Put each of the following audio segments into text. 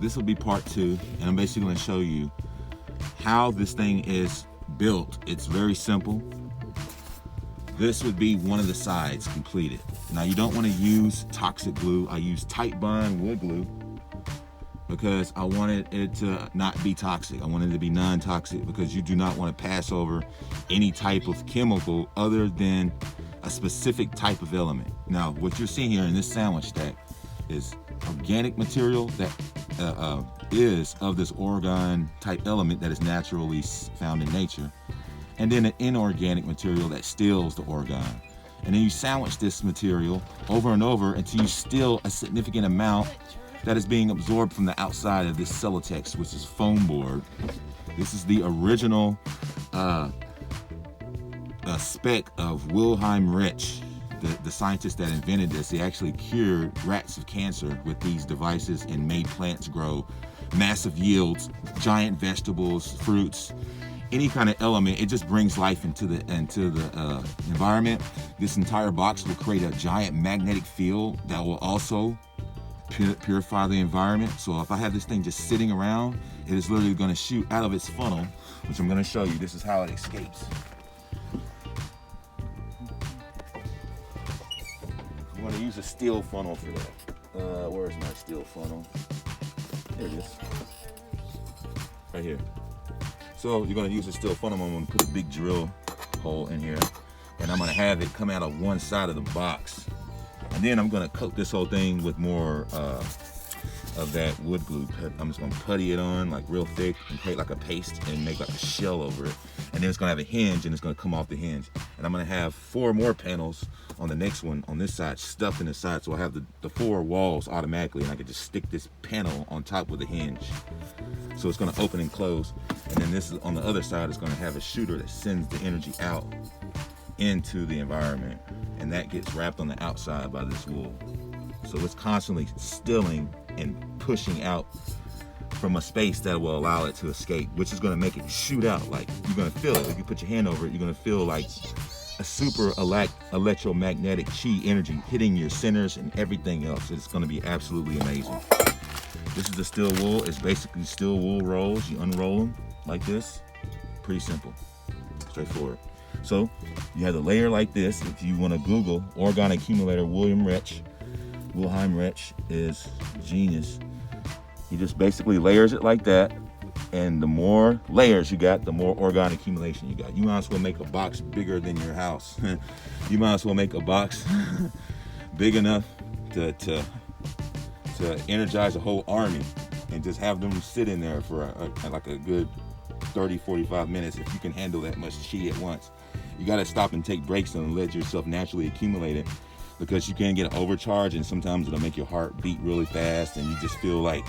this will be part 2, and I'm basically going to show you how this thing is built. It's very simple. This would be one of the sides completed. Now you don't want to use toxic glue. I use tight bond wood glue because I wanted it to not be toxic. I wanted it to be non-toxic because you do not want to pass over any type of chemical other than a specific type of element. Now what you're seeing here in this sandwich stack is organic material that is of this orgone type element that is naturally found in nature, and then an inorganic material that steals the orgone. And then you sandwich this material over and over until you steal a significant amount that is being absorbed from the outside of this Celetex, which is foam board. This is the original spec of Wilhelm Reich, the scientist that invented this. He actually cured rats of cancer with these devices and made plants grow massive yields, giant vegetables, fruits, any kind of element. It just brings life into the environment. This entire box will create a giant magnetic field that will also purify the environment. So if I have this thing just sitting around, it is literally going to shoot out of its funnel, which I'm going to show you. This is how it escapes. I'm going to use a steel funnel for that. Where's my steel funnel? Here it is. Right here. So you're going to use a steel funnel. I'm going to put a big drill hole in here, and I'm going to have it come out of one side of the box. And then I'm going to coat this whole thing with more of that wood glue. I'm just going to putty it on like real thick and create like a paste and make like a shell over it. And then it's going to have a hinge, and it's going to come off the hinge. And I'm going to have 4 more panels on the next one on this side stuffed in the side, so I have the 4 walls automatically, and I can just stick this panel on top with a hinge. So it's going to open and close. And then this is on the other side, is going to have a shooter that sends the energy out into the environment, and that gets wrapped on the outside by this wool. So it's constantly stilling and pushing out from a space that will allow it to escape, which is going to make it shoot out. Like, you're going to feel it. If you put your hand over it, you're going to feel like a super electromagnetic chi energy hitting your centers and everything else. It's going to be absolutely amazing. This is the steel wool. It's basically steel wool rolls. You unroll them like this. Pretty simple, straightforward. So you have the layer like this. If you want to Google orgone accumulator Wilhelm Reich is genius. He just basically layers it like that, and the more layers you got, the more orgone accumulation you got. You might as well make a box bigger than your house. You might as well make a box big enough to energize a whole army and just have them sit in there for like a good 30-45 minutes if you can handle that much chi at once. You got to stop and take breaks and let yourself naturally accumulate it, because you can get an overcharge, and sometimes it'll make your heart beat really fast, and you just feel like,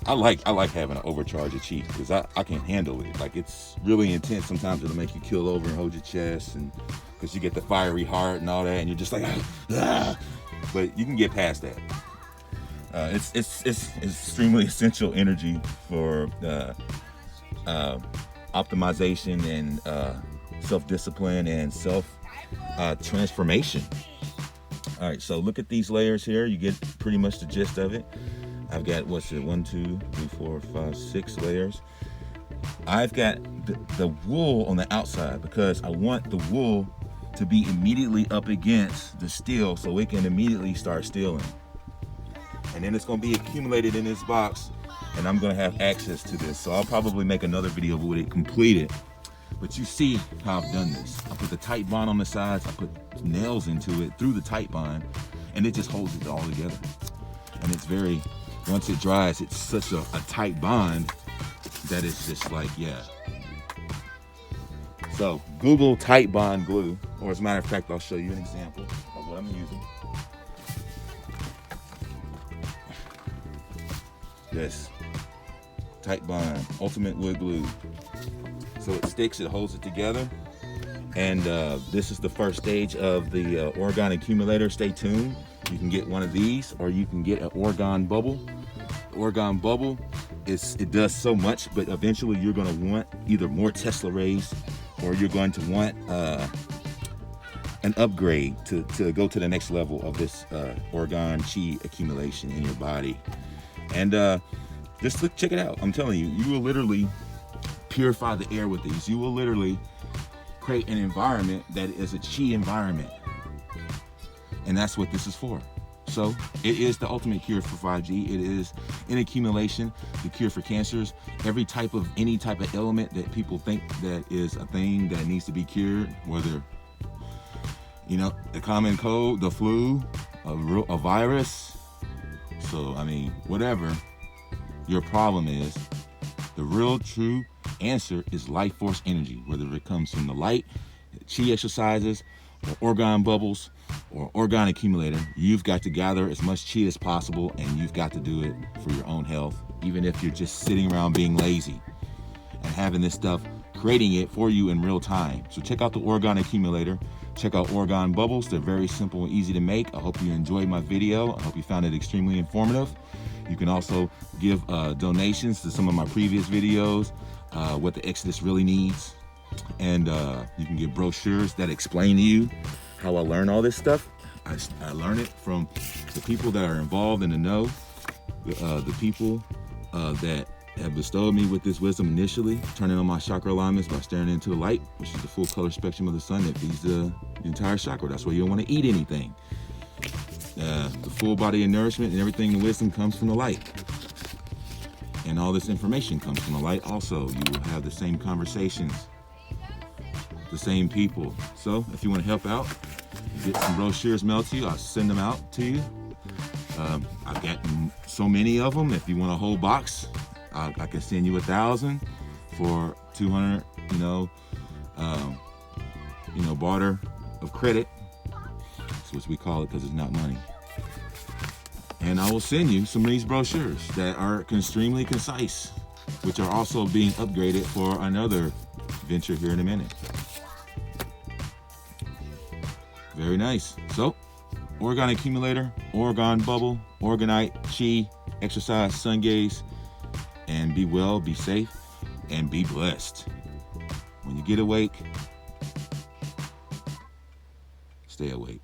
I like having an overcharge of chi because I can handle it. Like, it's really intense. Sometimes it'll make you keel over and hold your chest, and because you get the fiery heart and all that, and you're just like, ah. But you can get past that. It's extremely essential energy for optimization and self-discipline and self-transformation. All right, so look at these layers here. You get pretty much the gist of it. I've got, 1, 2, 3, 4, 5, 6 layers. I've got the wool on the outside because I want the wool to be immediately up against the steel so it can immediately start stealing. And then it's going to be accumulated in this box, and I'm going to have access to this. So I'll probably make another video with it completed. But you see how I've done this. I put the tight bond on the sides, I put nails into it through the tight bond, and it just holds it all together. And it's very, once it dries, it's such a tight bond that it's just like, yeah. So Google tight bond glue, or as a matter of fact, I'll show you an example of what I'm using. This tight bond, ultimate wood glue. So it sticks, it holds it together. And this is the first stage of the orgone accumulator. Stay tuned. You can get one of these, or you can get an orgone bubble. The orgone bubble, it does so much, but eventually you're going to want either more Tesla rays, or you're going to want an upgrade to go to the next level of this orgone chi accumulation in your body. And Just look, check it out. I'm telling you, you will literally purify the air with these. You will literally create an environment that is a chi environment. And that's what this is for. So it is the ultimate cure for 5G. It is in accumulation, the cure for cancers. Any type of element that people think that is a thing that needs to be cured, whether, you know, the common cold, the flu, a virus. So, I mean, whatever your problem is, the real true answer is life force energy, whether it comes from the light, chi exercises, or orgone bubbles, or orgone accumulator. You've got to gather as much chi as possible, and you've got to do it for your own health, even if you're just sitting around being lazy and having this stuff, creating it for you in real time. So check out the orgone accumulator. Check out orgone bubbles. They're very simple and easy to make. I hope you enjoyed my video. I hope you found it extremely informative. You can also give donations to some of my previous videos, what the Exodus really needs. And you can get brochures that explain to you how I learn all this stuff. I learn it from the people that are involved in the know, the people that have bestowed me with this wisdom initially, turning on my chakra alignments by staring into the light, which is the full color spectrum of the sun that feeds the entire chakra. That's why you don't want to eat anything. The full body of nourishment and everything in wisdom comes from the light. And all this information comes from the light also. You will have the same conversations, the same people. So if you want to help out, get some brochures mailed to you, I'll send them out to you. I've got so many of them. If you want a whole box, I can send you 1,000 for 200, barter of credit. That's what we call it, because it's not money. And I will send you some of these brochures that are extremely concise, which are also being upgraded for another venture here in a minute. Very nice. So, orgone accumulator, orgone bubble, orgonite, chi, exercise, sun gaze, and be well, be safe, and be blessed. When you get awake, stay awake.